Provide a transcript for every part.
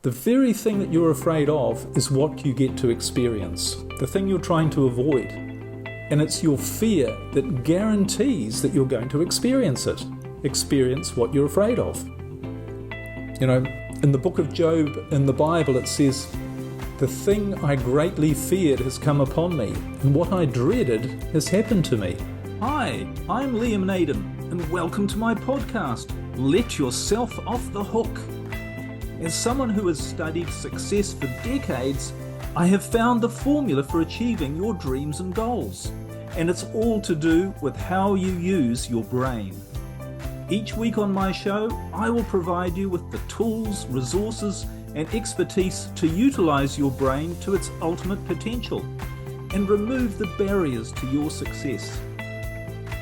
The very thing that you're afraid of is what you get to experience, the thing you're trying to avoid. And it's your fear that guarantees that you're going to experience it, experience what you're afraid of. You know, in the book of Job in the Bible it says, "The thing I greatly feared has come upon me, and what I dreaded has happened to me." Hi, I'm Liam Naden, and welcome to my podcast, Let Yourself Off the Hook. As someone who has studied success for decades, I have found the formula for achieving your dreams and goals, and it's all to do with how you use your brain. Each week on my show, I will provide you with the tools, resources, and expertise to utilize your brain to its ultimate potential and remove the barriers to your success.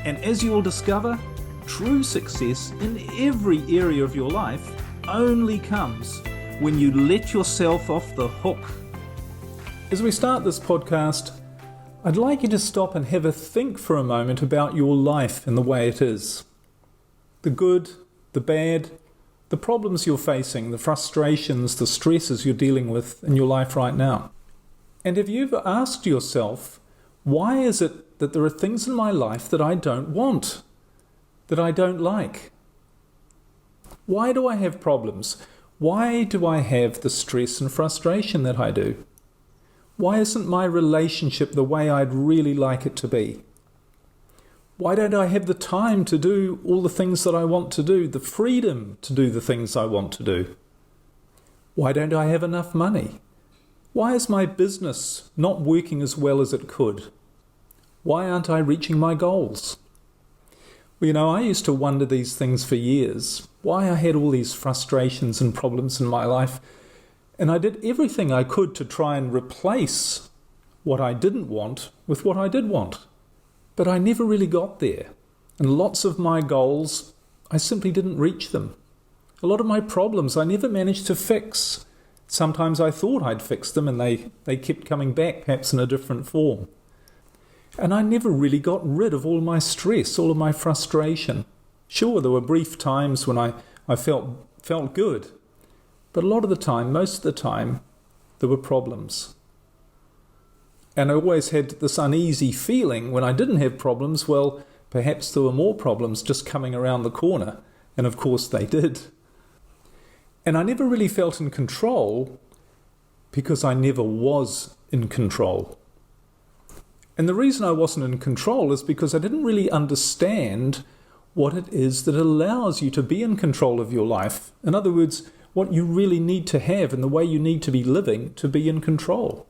And as you will discover, true success in every area of your life only comes when you let yourself off the hook. As we start this podcast, I'd like you to stop and have a think for a moment about your life and the way it is. The good, the bad, the problems you're facing, the frustrations, the stresses you're dealing with in your life right now. And have you ever asked yourself, why is it that there are things in my life that I don't want, that I don't like? Why do I have problems? Why do I have the stress and frustration that I do? Why isn't my relationship the way I'd really like it to be? Why don't I have the time to do all the things that I want to do, the freedom to do the things I want to do? Why don't I have enough money? Why is my business not working as well as it could? Why aren't I reaching my goals? Well, you know, I used to wonder these things for years, why I had all these frustrations and problems in my life, and I did everything I could to try and replace what I didn't want with what I did want. But I never really got there, and lots of my goals, I simply didn't reach them. A lot of my problems I never managed to fix. Sometimes I thought I'd fixed them and they kept coming back, perhaps in a different form. And I never really got rid of all my stress, all of my frustration. Sure, there were brief times when I felt good, but a lot of the time, most of the time, there were problems. And I always had this uneasy feeling when I didn't have problems, well, perhaps there were more problems just coming around the corner, and of course they did. And I never really felt in control because I never was in control. And the reason I wasn't in control is because I didn't really understand what it is that allows you to be in control of your life. In other words, what you really need to have and the way you need to be living to be in control.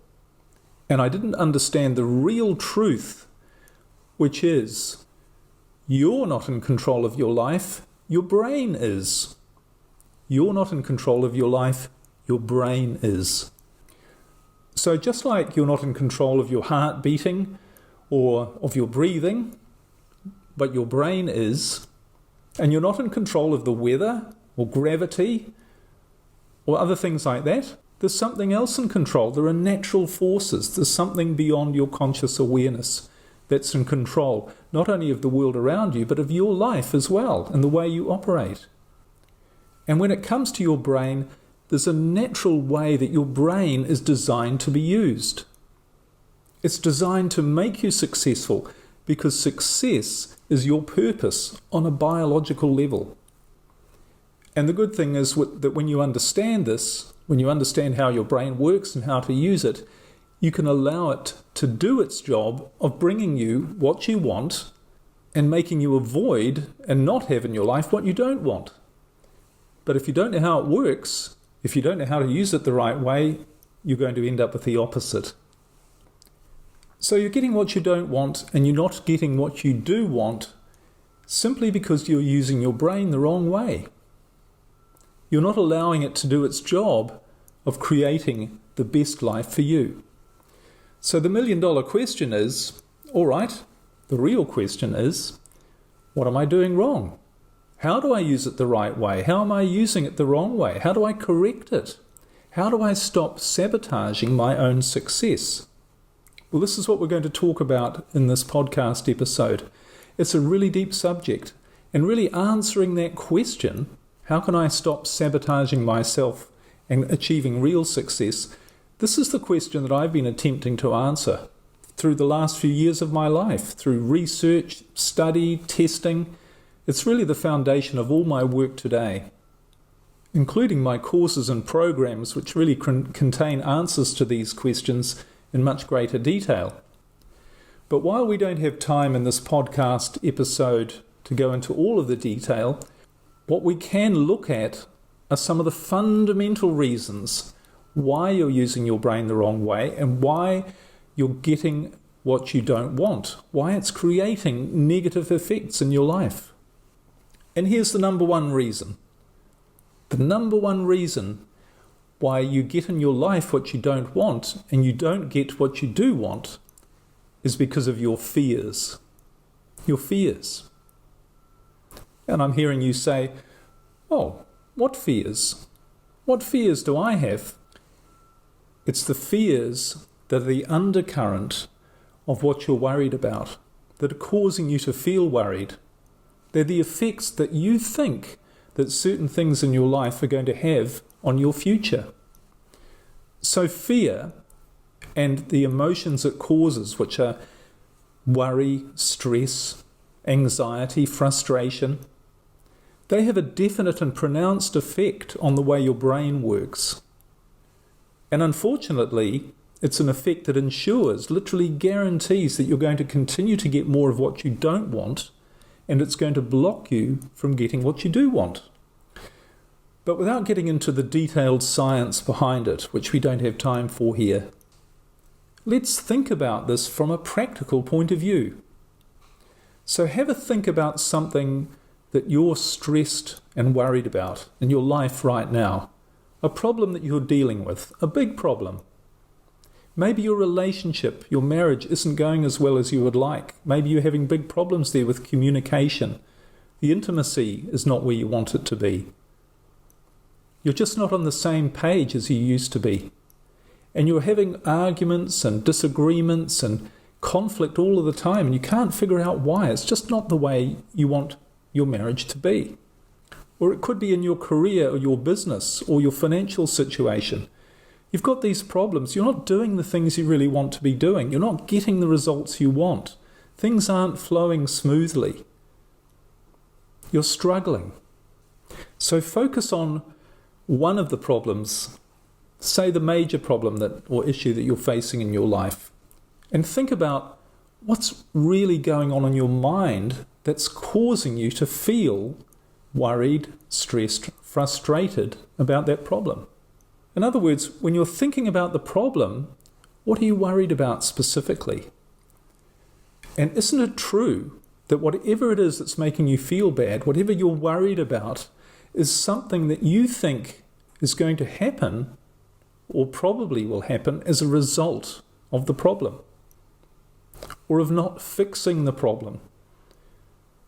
And I didn't understand the real truth, which is, you're not in control of your life, your brain is. You're not in control of your life, your brain is. So just like you're not in control of your heart beating or of your breathing, but your brain is, and you're not in control of the weather or gravity or other things like that, there's something else in control. There are natural forces. There's something beyond your conscious awareness that's in control, not only of the world around you, but of your life as well and the way you operate. And when it comes to your brain, there's a natural way that your brain is designed to be used. It's designed to make you successful because success is your purpose on a biological level. And the good thing is that when you understand this, when you understand how your brain works and how to use it, you can allow it to do its job of bringing you what you want and making you avoid and not have in your life what you don't want. But if you don't know how it works, if you don't know how to use it the right way, you're going to end up with the opposite. So you're getting what you don't want and you're not getting what you do want simply because you're using your brain the wrong way. You're not allowing it to do its job of creating the best life for you. So the million-dollar question is, all right, the real question is, what am I doing wrong? How do I use it the right way? How am I using it the wrong way? How do I correct it? How do I stop sabotaging my own success? Well, this is what we're going to talk about in this podcast episode. It's a really deep subject, and really answering that question, how can I stop sabotaging myself and achieving real success, this is the question that I've been attempting to answer through the last few years of my life, through research, study, testing. It's really the foundation of all my work today, including my courses and programs, which really contain answers to these questions in much greater detail. But while we don't have time in this podcast episode to go into all of the detail, what we can look at are some of the fundamental reasons why you're using your brain the wrong way and why you're getting what you don't want, why it's creating negative effects in your life. And here's the number one reason. The number one reason why you get in your life what you don't want and you don't get what you do want is because of your fears. Your fears. And I'm hearing you say, oh, what fears? What fears do I have? It's the fears that are the undercurrent of what you're worried about, that are causing you to feel worried. They're the effects that you think that certain things in your life are going to have on your future. So fear and the emotions it causes, which are worry, stress, anxiety, frustration, they have a definite and pronounced effect on the way your brain works. And unfortunately, it's an effect that ensures, literally guarantees, that you're going to continue to get more of what you don't want, and it's going to block you from getting what you do want. But without getting into the detailed science behind it, which we don't have time for here, let's think about this from a practical point of view. So have a think about something that you're stressed and worried about in your life right now. A problem that you're dealing with, a big problem. Maybe your relationship, your marriage isn't going as well as you would like. Maybe you're having big problems there with communication. The intimacy is not where you want it to be. You're just not on the same page as you used to be. And you're having arguments and disagreements and conflict all of the time, and you can't figure out why. It's just not the way you want your marriage to be. Or it could be in your career or your business or your financial situation. You've got these problems. You're not doing the things you really want to be doing. You're not getting the results you want. Things aren't flowing smoothly. You're struggling. So focus on one of the problems, say the major problem or issue that you're facing in your life, and think about what's really going on in your mind that's causing you to feel worried, stressed, frustrated about that problem. In other words, when you're thinking about the problem, what are you worried about specifically? And isn't it true that whatever it is that's making you feel bad, whatever you're worried about, is something that you think is going to happen, or probably will happen, as a result of the problem, or of not fixing the problem?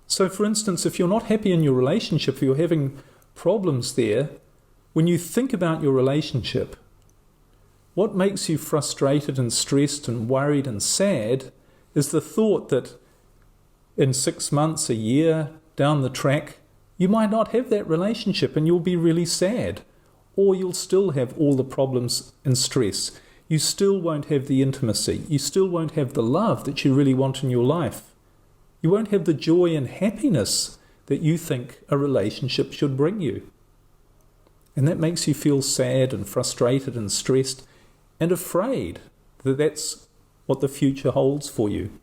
So, for instance, if you're not happy in your relationship, if you're having problems there, when you think about your relationship, what makes you frustrated and stressed and worried and sad is the thought that in 6 months, a year down the track, you might not have that relationship and you'll be really sad. Or you'll still have all the problems and stress. You still won't have the intimacy. You still won't have the love that you really want in your life. You won't have the joy and happiness that you think a relationship should bring you. And that makes you feel sad and frustrated and stressed and afraid that that's what the future holds for you.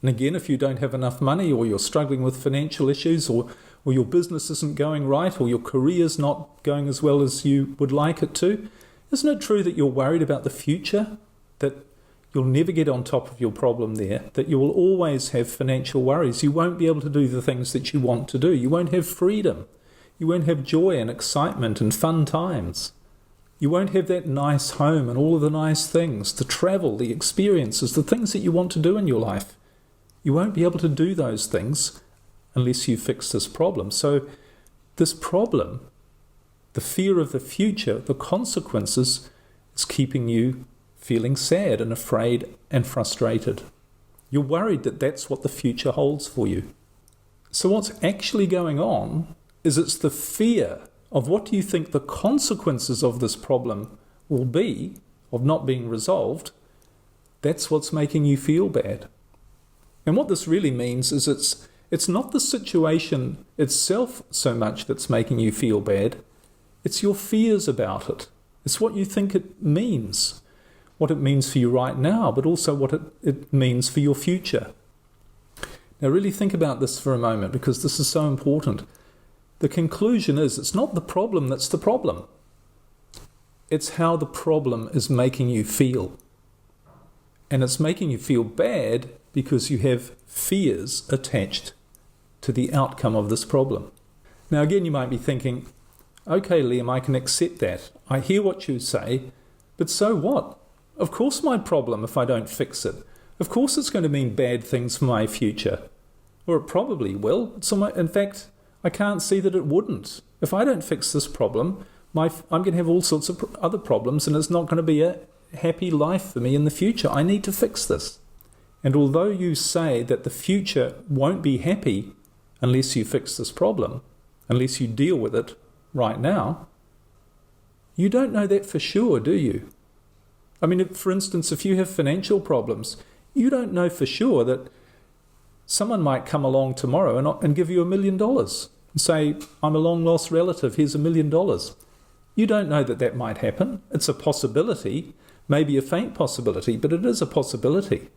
And again, if you don't have enough money, or you're struggling with financial issues, or your business isn't going right, or your career's not going as well as you would like it to, isn't it true that you're worried about the future? That you'll never get on top of your problem there, that you will always have financial worries. You won't be able to do the things that you want to do. You won't have freedom. You won't have joy and excitement and fun times. You won't have that nice home and all of the nice things, the travel, the experiences, the things that you want to do in your life. You won't be able to do those things unless you fix this problem. So this problem, the fear of the future, the consequences, is keeping you feeling sad and afraid and frustrated. You're worried that that's what the future holds for you. So what's actually going on is it's the fear of what do you think the consequences of this problem will be, of not being resolved, that's what's making you feel bad. And what this really means is it's not the situation itself so much that's making you feel bad, it's your fears about it. It's what you think it means, what it means for you right now, but also what it means for your future. Now really think about this for a moment, because this is so important. The conclusion is it's not the problem that's the problem. It's how the problem is making you feel. And it's making you feel bad because you have fears attached to the outcome of this problem. Now again, you might be thinking, okay, Liam, I can accept that. I hear what you say, but so what? Of course my problem, if I don't fix it, of course it's going to mean bad things for my future. Or it probably will. In fact, I can't see that it wouldn't. If I don't fix this problem, I'm going to have all sorts of other problems, and it's not going to be a happy life for me in the future. I need to fix this. And although you say that the future won't be happy unless you fix this problem, unless you deal with it right now, you don't know that for sure, do you? I mean, for instance, if you have financial problems, you don't know for sure that someone might come along tomorrow and give you $1 million and say, I'm a long-lost relative, here's $1 million. You don't know that that might happen. It's a possibility, maybe a faint possibility, but it is a possibility.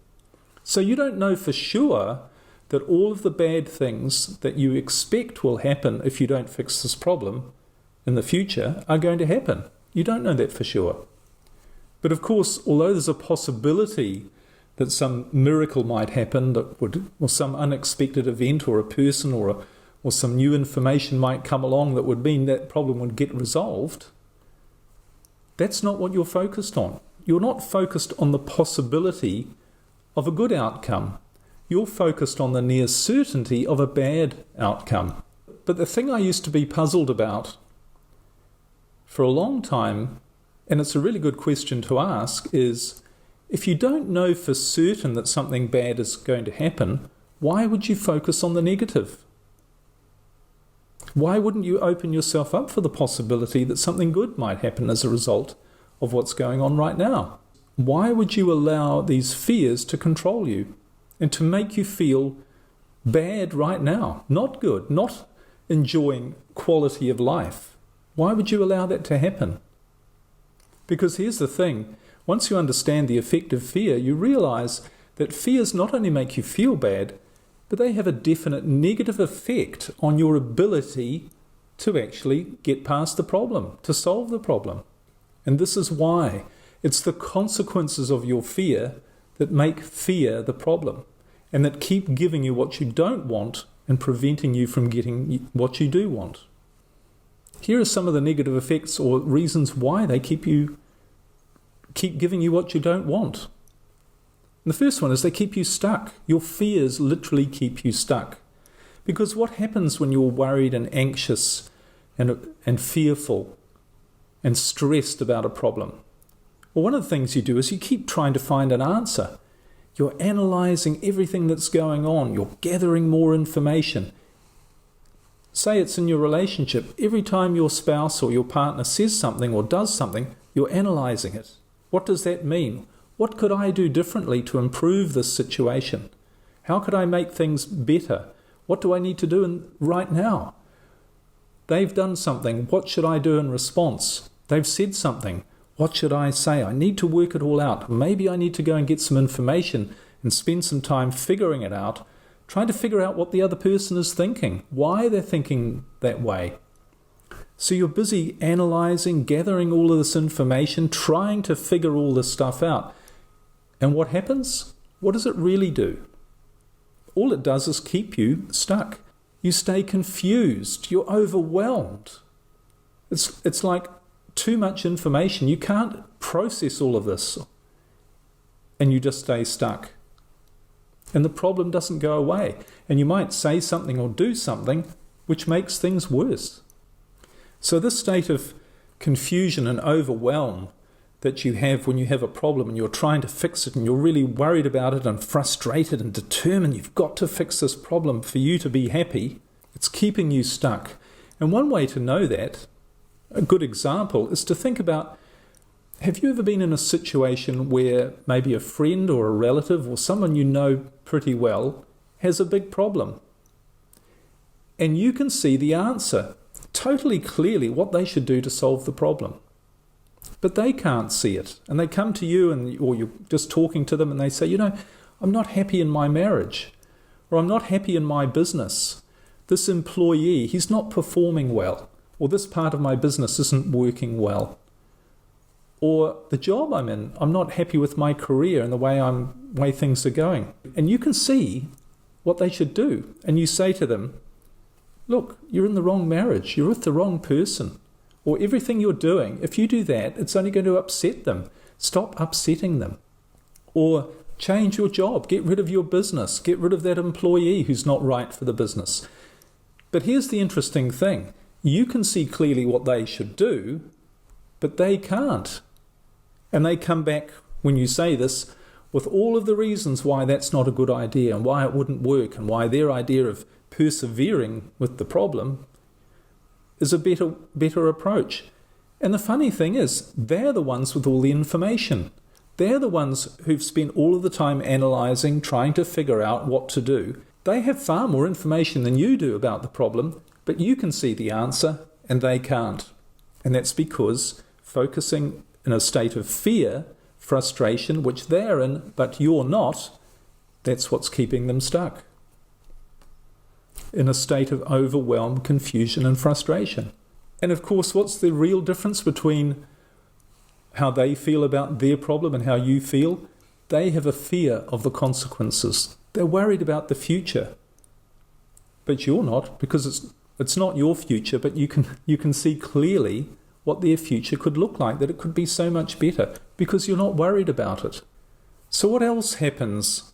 So you don't know for sure that all of the bad things that you expect will happen if you don't fix this problem in the future are going to happen. You don't know that for sure. But of course, although there's a possibility that some miracle might happen, or some unexpected event or a person or some new information might come along that would mean that problem would get resolved, that's not what you're focused on. You're not focused on the possibility of a good outcome. You're focused on the near certainty of a bad outcome. But the thing I used to be puzzled about for a long time, and it's a really good question to ask, is if you don't know for certain that something bad is going to happen, why would you focus on the negative? Why wouldn't you open yourself up for the possibility that something good might happen as a result of what's going on right now? Why would you allow these fears to control you and to make you feel bad right now, not good, not enjoying quality of life? Why would you allow that to happen? Because here's the thing, once you understand the effect of fear, you realize that fears not only make you feel bad, but they have a definite negative effect on your ability to actually get past the problem, to solve the problem. And this is why it's the consequences of your fear that make fear the problem, and that keep giving you what you don't want and preventing you from getting what you do want. Here are some of the negative effects or reasons why they keep giving you what you don't want. And the first one is they keep you stuck. Your fears literally keep you stuck. Because what happens when you're worried and anxious and fearful and stressed about a problem? Well, one of the things you do is you keep trying to find an answer. You're analysing everything that's going on. You're gathering more information. Say it's in your relationship. Every time your spouse or your partner says something or does something, you're analysing it. What does that mean? What could I do differently to improve this situation? How could I make things better? What do I need to do right now? They've done something. What should I do in response? They've said something. What should I say? I need to work it all out. Maybe I need to go and get some information and spend some time figuring it out, trying to figure out what the other person is thinking, why they're thinking that way. So you're busy analysing, gathering all of this information, trying to figure all this stuff out. And what happens? What does it really do? All it does is keep you stuck. You stay confused. You're overwhelmed. It's like too much information. You can't process all of this. And you just stay stuck. And the problem doesn't go away. And you might say something or do something which makes things worse. So this state of confusion and overwhelm that you have when you have a problem and you're trying to fix it and you're really worried about it and frustrated and determined you've got to fix this problem for you to be happy, it's keeping you stuck. And one way to know that A good example is to think about, have you ever been in a situation where maybe a friend or a relative or someone you know pretty well has a big problem? And you can see the answer totally clearly, what they should do to solve the problem. But they can't see it. And they come to you, or you're just talking to them, and they say, I'm not happy in my marriage, or I'm not happy in my business. This employee, he's not performing well, or this part of my business isn't working well. Or the job I'm in, I'm not happy with my career and the way things are going. And you can see what they should do. And you say to them, look, you're in the wrong marriage. You're with the wrong person. Or everything you're doing, if you do that, it's only going to upset them. Stop upsetting them. Or change your job. Get rid of your business. Get rid of that employee who's not right for the business. But here's the interesting thing. You can see clearly what they should do, but they can't. And they come back, when you say this, with all of the reasons why that's not a good idea and why it wouldn't work and why their idea of persevering with the problem is a better approach. And the funny thing is, they're the ones with all the information. They're the ones who've spent all of the time analysing, trying to figure out what to do. They have far more information than you do about the problem, but you can see the answer and they can't. And that's because focusing in a state of fear, frustration, which they're in, but you're not, that's what's keeping them stuck. In a state of overwhelm, confusion and frustration. And of course, what's the real difference between how they feel about their problem and how you feel? They have a fear of the consequences. They're worried about the future. But you're not, because it's not your future, but you can see clearly what their future could look like, that it could be so much better, because you're not worried about it. So what else happens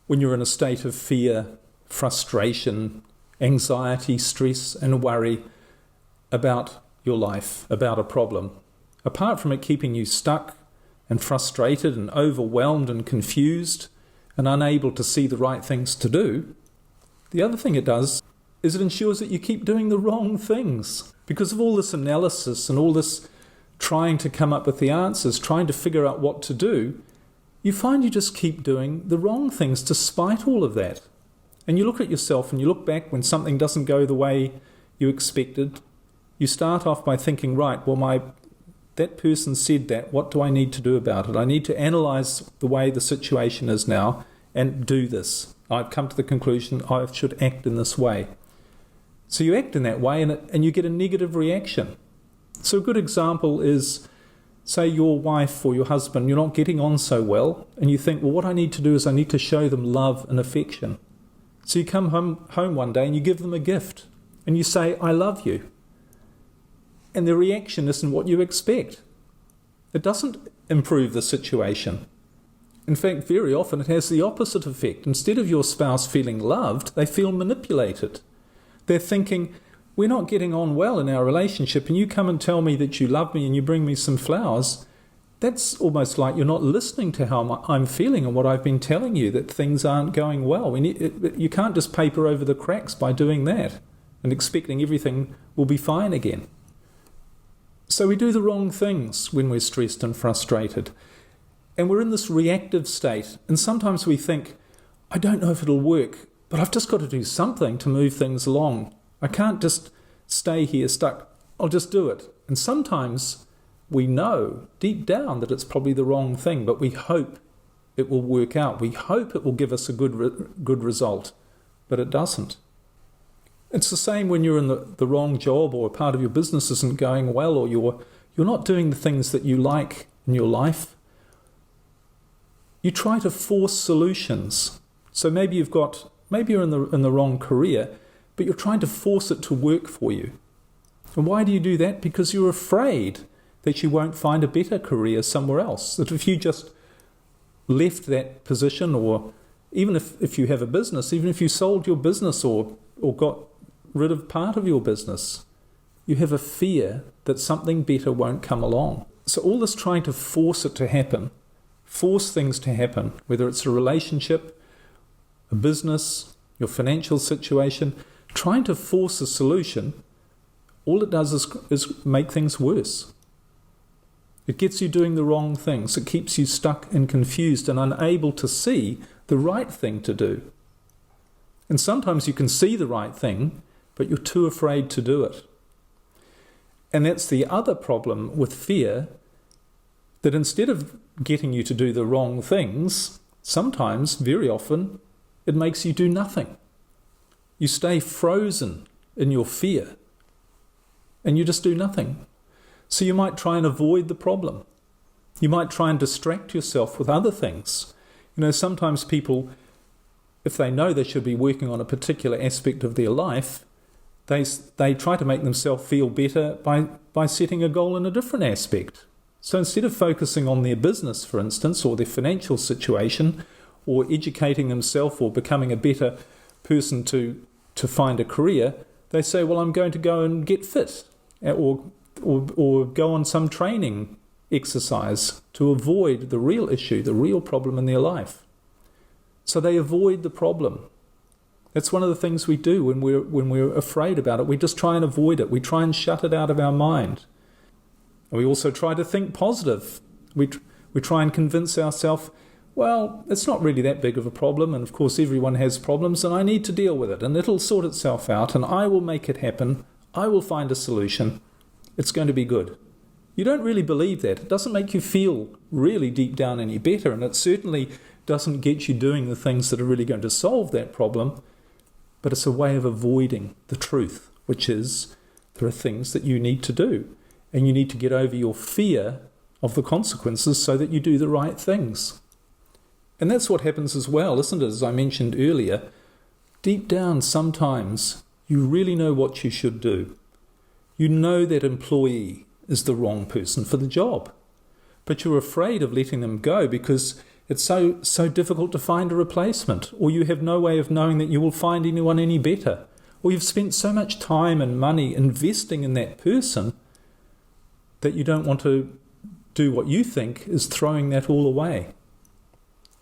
when you're in a state of fear, frustration, anxiety, stress and worry about your life, about a problem? Apart from it keeping you stuck and frustrated and overwhelmed and confused and unable to see the right things to do, the other thing it does is it ensures that you keep doing the wrong things. Because of all this analysis and all this trying to come up with the answers, trying to figure out what to do, you find you just keep doing the wrong things despite all of that. And you look at yourself and you look back when something doesn't go the way you expected. You start off by thinking, right, well, that person said that. What do I need to do about it? I need to analyse the way the situation is now and do this. I've come to the conclusion I should act in this way. So you act in that way and you get a negative reaction. So a good example is, say your wife or your husband, you're not getting on so well, and you think, well, what I need to do is I need to show them love and affection. So you come home one day and you give them a gift and you say, I love you. And the reaction isn't what you expect. It doesn't improve the situation. In fact, very often it has the opposite effect. Instead of your spouse feeling loved, they feel manipulated. They're thinking, we're not getting on well in our relationship, and you come and tell me that you love me and you bring me some flowers. That's almost like you're not listening to how I'm feeling and what I've been telling you, that things aren't going well. You can't just paper over the cracks by doing that and expecting everything will be fine again. So we do the wrong things when we're stressed and frustrated. And we're in this reactive state. And sometimes we think, I don't know if it'll work, but I've just got to do something to move things along. I can't just stay here stuck. I'll just do it. And sometimes we know deep down that it's probably the wrong thing, but we hope it will work out. We hope it will give us a good result, but it doesn't. It's the same when you're in the wrong job, or a part of your business isn't going well, or you're not doing the things that you like in your life. You try to force solutions. So maybe you're in the wrong career, but you're trying to force it to work for you. And why do you do that? Because you're afraid that you won't find a better career somewhere else. That if you just left that position, or even if you have a business, even if you sold your business or got rid of part of your business, you have a fear that something better won't come along. So all this trying to force it to happen, force things to happen, whether it's a relationship, a business, your financial situation, trying to force a solution all it does is make things worse. It gets you doing the wrong things. It keeps you stuck and confused and unable to see the right thing to do. And sometimes you can see the right thing, but you're too afraid to do it. And that's the other problem with fear, that instead of getting you to do the wrong things, sometimes, very often, it makes you do nothing. You stay frozen in your fear, and you just do nothing. So you might try and avoid the problem. You might try and distract yourself with other things. Sometimes people, if they know they should be working on a particular aspect of their life, they try to make themselves feel better by setting a goal in a different aspect. So instead of focusing on their business, for instance, or their financial situation, or educating themselves or becoming a better person to find a career, they say, well, I'm going to go and get fit, or go on some training exercise to avoid the real issue, the real problem in their life. So they avoid the problem. That's one of the things we do when we're afraid about it. We just try and avoid it. We try and shut it out of our mind. And we also try to think positive. We try and convince ourselves, well, it's not really that big of a problem, and of course everyone has problems, and I need to deal with it, and it'll sort itself out, and I will make it happen. I will find a solution. It's going to be good. You don't really believe that. It doesn't make you feel really deep down any better, and it certainly doesn't get you doing the things that are really going to solve that problem, but it's a way of avoiding the truth, which is there are things that you need to do, and you need to get over your fear of the consequences so that you do the right things. And that's what happens as well, isn't it? As I mentioned earlier, deep down sometimes you really know what you should do. You know that employee is the wrong person for the job, but you're afraid of letting them go because it's so difficult to find a replacement, or you have no way of knowing that you will find anyone any better, or you've spent so much time and money investing in that person that you don't want to do what you think is throwing that all away.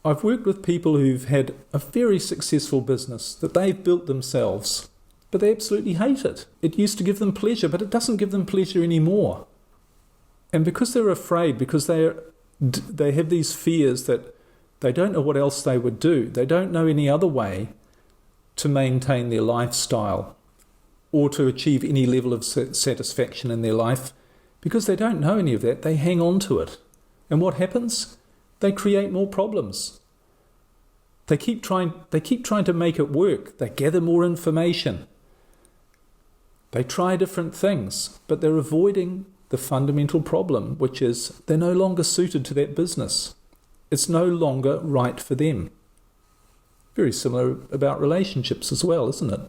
I've worked with people who've had a very successful business that they've built themselves, but they absolutely hate it. It used to give them pleasure, but it doesn't give them pleasure anymore. And because they're afraid, because they have these fears that they don't know what else they would do, they don't know any other way to maintain their lifestyle or to achieve any level of satisfaction in their life, because they don't know any of that, they hang on to it. And what happens? They create more problems. They keep trying to make it work. They gather more information. They try different things, but they're avoiding the fundamental problem, which is they're no longer suited to that business. It's no longer right for them. Very similar about relationships as well, isn't it?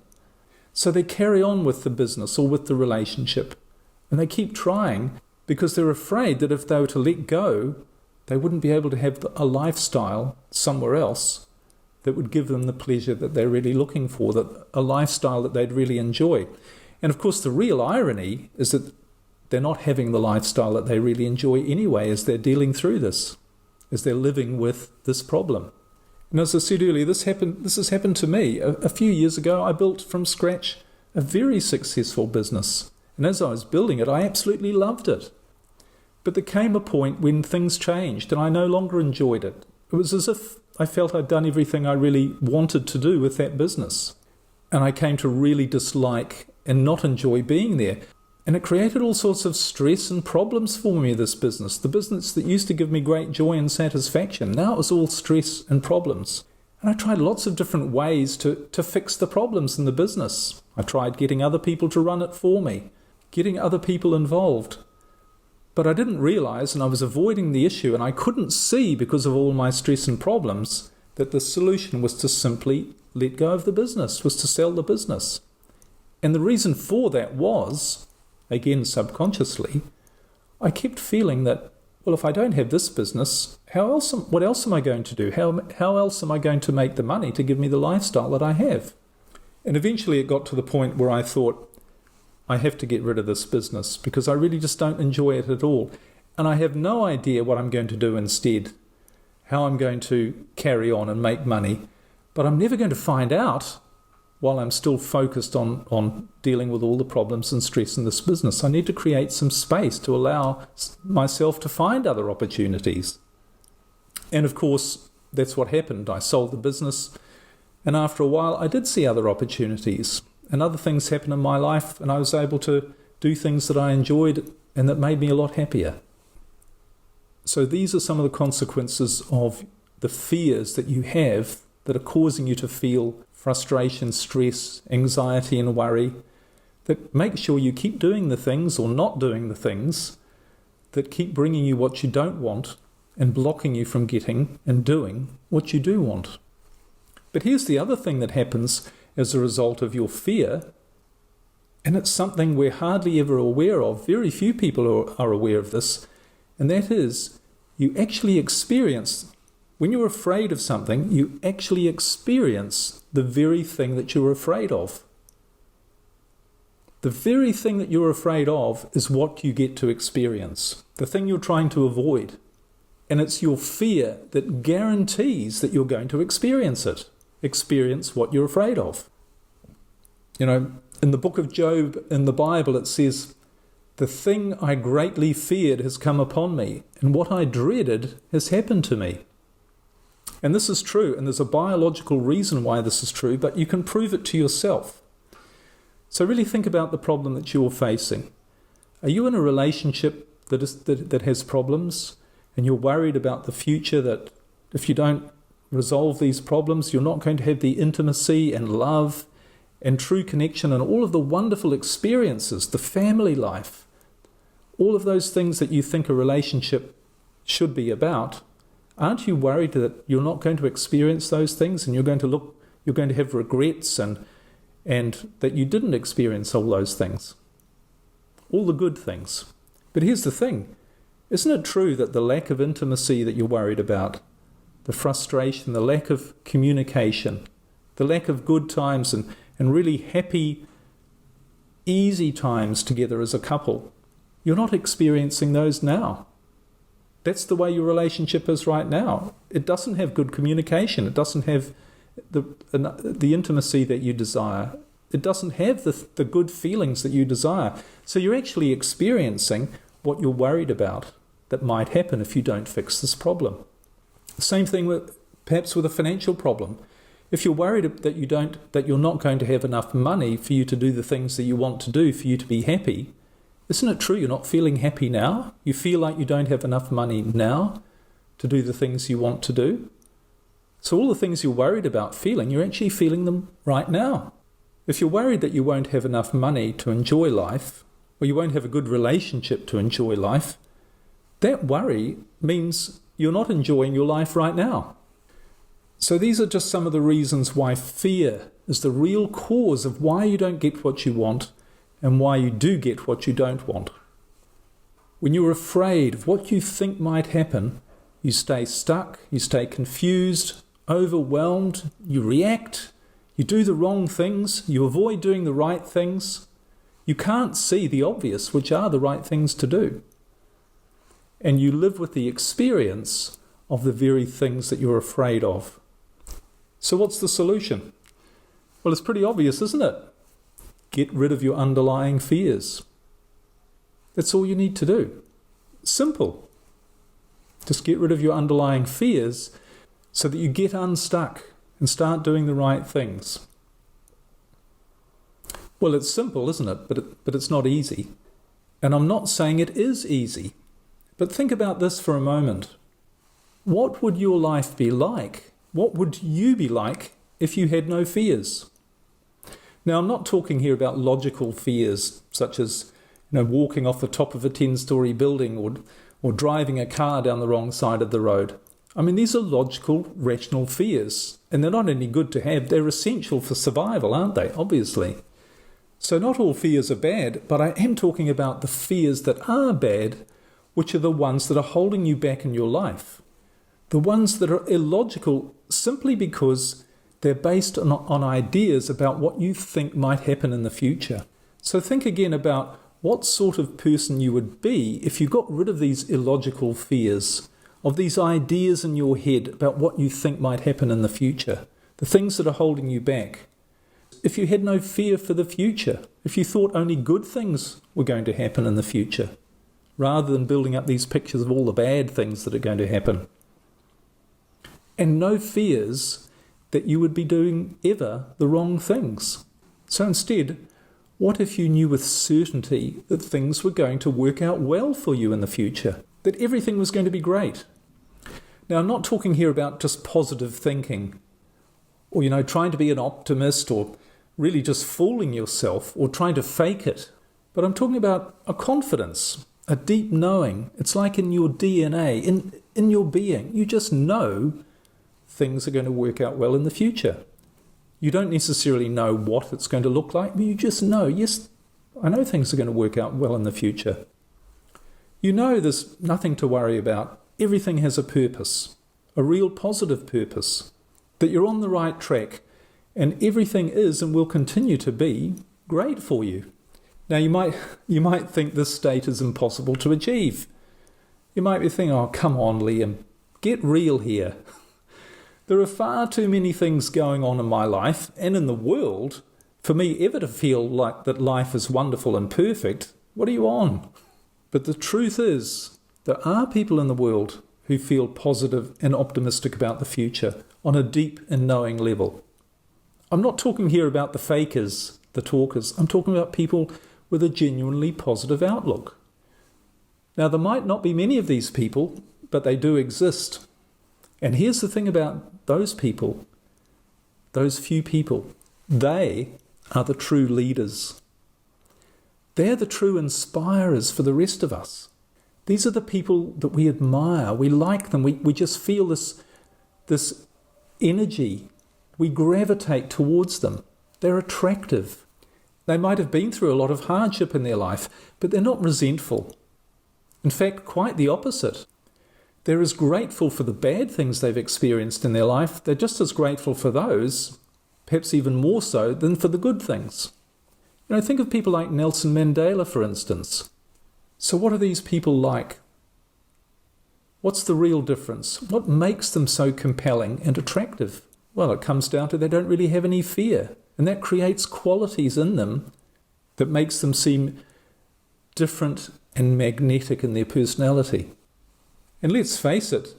So they carry on with the business or with the relationship, and they keep trying because they're afraid that if they were to let go, they wouldn't be able to have a lifestyle somewhere else that would give them the pleasure that they're really looking for, that a lifestyle that they'd really enjoy. And of course, the real irony is that they're not having the lifestyle that they really enjoy anyway as they're dealing through this, as they're living with this problem. And as I said earlier, this has happened to me. A few years ago, I built from scratch a very successful business. And as I was building it, I absolutely loved it. But there came a point when things changed and I no longer enjoyed it. It was as if I felt I'd done everything I really wanted to do with that business. And I came to really dislike and not enjoy being there. And it created all sorts of stress and problems for me, this business. The business that used to give me great joy and satisfaction, now it was all stress and problems. And I tried lots of different ways to fix the problems in the business. I tried getting other people to run it for me, getting other people involved. But I didn't realize, and I was avoiding the issue, and I couldn't see because of all my stress and problems, that the solution was to simply let go of the business, was to sell the business. And the reason for that was, again subconsciously, I kept feeling that, well, if I don't have this business, what else am I going to do? How else am I going to make the money to give me the lifestyle that I have? And eventually it got to the point where I thought, I have to get rid of this business because I really just don't enjoy it at all. And I have no idea what I'm going to do instead, how I'm going to carry on and make money. But I'm never going to find out while I'm still focused on dealing with all the problems and stress in this business. I need to create some space to allow myself to find other opportunities. And of course, that's what happened. I sold the business, and after a while I did see other opportunities, and other things happened in my life, and I was able to do things that I enjoyed and that made me a lot happier. So these are some of the consequences of the fears that you have that are causing you to feel frustration, stress, anxiety and worry, that make sure you keep doing the things or not doing the things that keep bringing you what you don't want and blocking you from getting and doing what you do want. But here's the other thing that happens as a result of your fear, and it's something we're hardly ever aware of. Very few people are aware of this, and that is you actually experience, when you're afraid of something, you actually experience the very thing that you're afraid of. The very thing that you're afraid of is what you get to experience, the thing you're trying to avoid. And it's your fear that guarantees that you're going to experience it, experience what you're afraid of. You know, in the book of Job in the Bible, it says, "The thing I greatly feared has come upon me, and what I dreaded has happened to me." And this is true, and there's a biological reason why this is true, but you can prove it to yourself. So really think about the problem that you're facing. Are you in a relationship that has problems, and you're worried about the future, that if you don't resolve these problems, you're not going to have the intimacy and love and true connection and all of the wonderful experiences, the family life, all of those things that you think a relationship should be about? Aren't you worried that you're not going to experience those things, and you're going to have regrets and that you didn't experience all those things, all the good things? But here's the thing. Isn't it true that the lack of intimacy that you're worried about, the frustration, the lack of communication, the lack of good times and really happy, easy times together as a couple, you're not experiencing those now? That's the way your relationship is right now. It doesn't have good communication. It doesn't have the intimacy that you desire. It doesn't have the good feelings that you desire. So you're actually experiencing what you're worried about that might happen if you don't fix this problem. Same thing perhaps with a financial problem. If you're worried that you're not going to have enough money for you to do the things that you want to do for you to be happy, isn't it true you're not feeling happy now? You feel like you don't have enough money now to do the things you want to do. So all the things you're worried about feeling, you're actually feeling them right now. If you're worried that you won't have enough money to enjoy life, or you won't have a good relationship to enjoy life, that worry means you're not enjoying your life right now. So these are just some of the reasons why fear is the real cause of why you don't get what you want and why you do get what you don't want. When you're afraid of what you think might happen, you stay stuck, you stay confused, overwhelmed, you react, you do the wrong things, you avoid doing the right things. You can't see the obvious, which are the right things to do. And you live with the experience of the very things that you're afraid of. So what's the solution? Well, it's pretty obvious, isn't it? Get rid of your underlying fears. That's all you need to do. Simple. Just get rid of your underlying fears so that you get unstuck and start doing the right things. Well, it's simple, isn't it? But it's not easy. And I'm not saying it is easy. But think about this for a moment. What would your life be like? What would you be like if you had no fears? Now, I'm not talking here about logical fears, such as walking off the top of a 10-story building or driving a car down the wrong side of the road. I mean, these are logical, rational fears, and they're not any good to have. They're essential for survival, aren't they? Obviously. So not all fears are bad, but I am talking about the fears that are bad, which are the ones that are holding you back in your life. The ones that are illogical simply because they're based on ideas about what you think might happen in the future. So think again about what sort of person you would be if you got rid of these illogical fears, of these ideas in your head about what you think might happen in the future, the things that are holding you back. if you had no fear for the future, if you thought only good things were going to happen in the future, rather than building up these pictures of all the bad things that are going to happen. And no fears that you would be doing ever the wrong things. So instead, what if you knew with certainty that things were going to work out well for you in the future, that everything was going to be great? Now, I'm not talking here about just positive thinking, or, trying to be an optimist, or really just fooling yourself, or trying to fake it. But I'm talking about a confidence, a deep knowing. It's like in your DNA, in your being. You just know things are going to work out well in the future. You don't necessarily know what it's going to look like, but you just know, yes, I know things are going to work out well in the future. You know there's nothing to worry about. Everything has a purpose, a real positive purpose, that you're on the right track, and everything is and will continue to be great for you. Now, you might think this state is impossible to achieve. You might be thinking, oh, come on, Liam, get real here. There are far too many things going on in my life and in the world for me ever to feel like that life is wonderful and perfect. What are you on? But the truth is, there are people in the world who feel positive and optimistic about the future on a deep and knowing level. I'm not talking here about the fakers, the talkers. I'm talking about people with a genuinely positive outlook. Now, there might not be many of these people, but they do exist. And here's the thing about those people, those few people, they are the true leaders. They're the true inspirers for the rest of us. These are the people that we admire, we like them, we just feel this energy. We gravitate towards them. They're attractive. They might have been through a lot of hardship in their life, but they're not resentful. In fact, quite the opposite. They're as grateful for the bad things they've experienced in their life. They're just as grateful for those, perhaps even more so, than for the good things. Think of people like Nelson Mandela, for instance. So what are these people like? What's the real difference? What makes them so compelling and attractive? Well, it comes down to they don't really have any fear. And that creates qualities in them that makes them seem different and magnetic in their personality. And let's face it,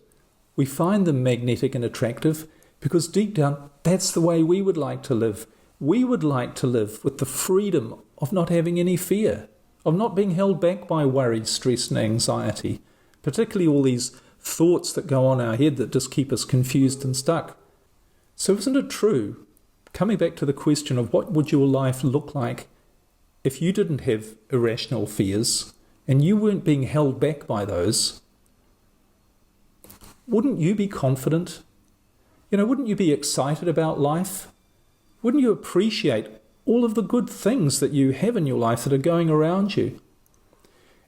we find them magnetic and attractive because deep down, that's the way we would like to live. We would like to live with the freedom of not having any fear, of not being held back by worry, stress, and anxiety, particularly all these thoughts that go on our head that just keep us confused and stuck. So isn't it true, coming back to the question of what would your life look like if you didn't have irrational fears and you weren't being held back by those? Wouldn't you be confident? Wouldn't you be excited about life? Wouldn't you appreciate all of the good things that you have in your life that are going around you?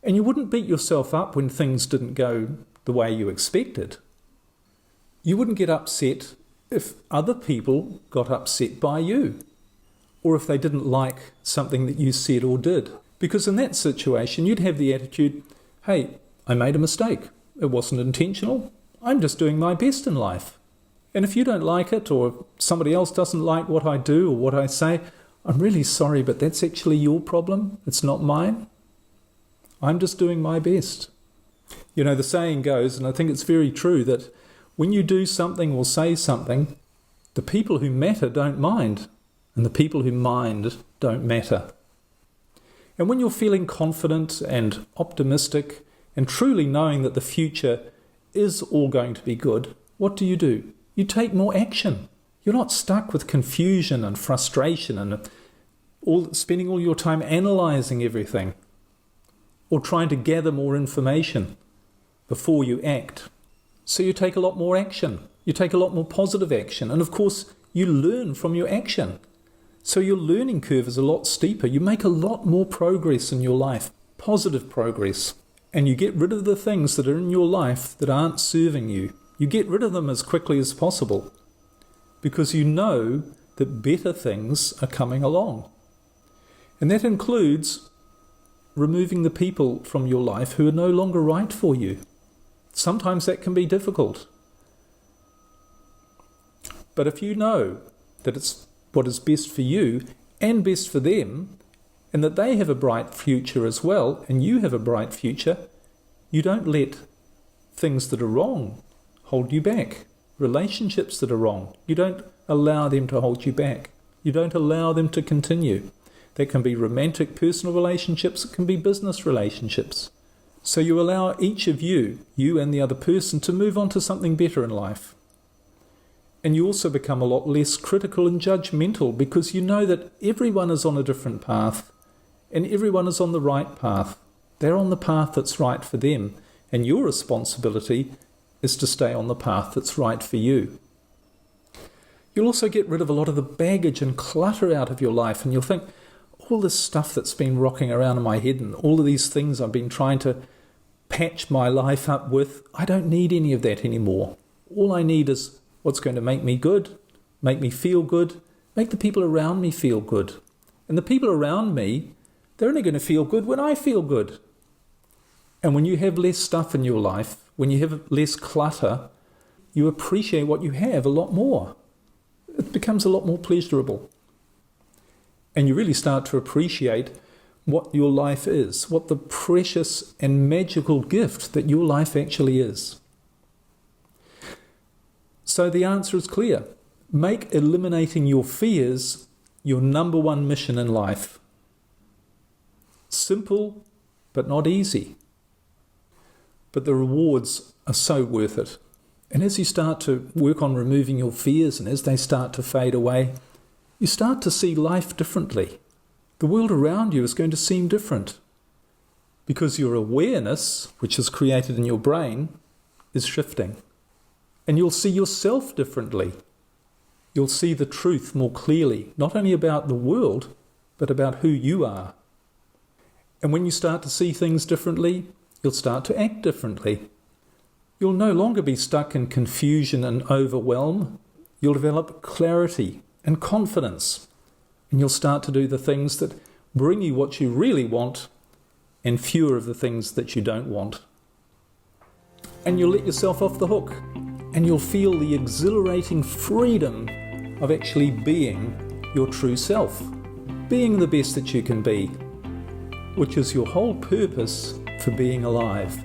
And you wouldn't beat yourself up when things didn't go the way you expected. You wouldn't get upset if other people got upset by you, or if they didn't like something that you said or did. Because in that situation, you'd have the attitude, hey, I made a mistake. It wasn't intentional. I'm just doing my best in life. And if you don't like it, or somebody else doesn't like what I do or what I say, I'm really sorry, but that's actually your problem. It's not mine. I'm just doing my best. The saying goes, and I think it's very true, that when you do something or say something, the people who matter don't mind, and the people who mind don't matter. And when you're feeling confident and optimistic and truly knowing that the future is all going to be good, what do? You take more action. You're not stuck with confusion and frustration and spending all your time analysing everything or trying to gather more information before you act. So you take a lot more action. You take a lot more positive action. And of course, you learn from your action. So your learning curve is a lot steeper. You make a lot more progress in your life, positive progress. And you get rid of the things that are in your life that aren't serving you. You get rid of them as quickly as possible because you know that better things are coming along. And that includes removing the people from your life who are no longer right for you. Sometimes that can be difficult. But if you know that it's what is best for you and best for them, and that they have a bright future as well, and you have a bright future, you don't let things that are wrong hold you back. Relationships that are wrong, you don't allow them to hold you back. You don't allow them to continue. That can be romantic, personal relationships, it can be business relationships. So you allow each of you and the other person, to move on to something better in life. And you also become a lot less critical and judgmental, because you know that everyone is on a different path and everyone is on the right path. They're on the path that's right for them, and your responsibility is to stay on the path that's right for you. You'll also get rid of a lot of the baggage and clutter out of your life, and you'll think, all this stuff that's been rocking around in my head and all of these things I've been trying to patch my life up with, I don't need any of that anymore. All I need is what's going to make me good, make me feel good, make the people around me feel good. And the people around me, they're only going to feel good when I feel good. And when you have less stuff in your life, when you have less clutter, you appreciate what you have a lot more. It becomes a lot more pleasurable. And you really start to appreciate what your life is, what the precious and magical gift that your life actually is. So the answer is clear. Make eliminating your fears your number one mission in life. Simple, but not easy. But the rewards are so worth it. And as you start to work on removing your fears, and as they start to fade away, you start to see life differently. The world around you is going to seem different, because your awareness, which is created in your brain, is shifting. And you'll see yourself differently. You'll see the truth more clearly, not only about the world, but about who you are. And when you start to see things differently, you'll start to act differently. You'll no longer be stuck in confusion and overwhelm. You'll develop clarity and confidence. And you'll start to do the things that bring you what you really want, and fewer of the things that you don't want. And you'll let yourself off the hook, and you'll feel the exhilarating freedom of actually being your true self, being the best that you can be, which is your whole purpose for being alive.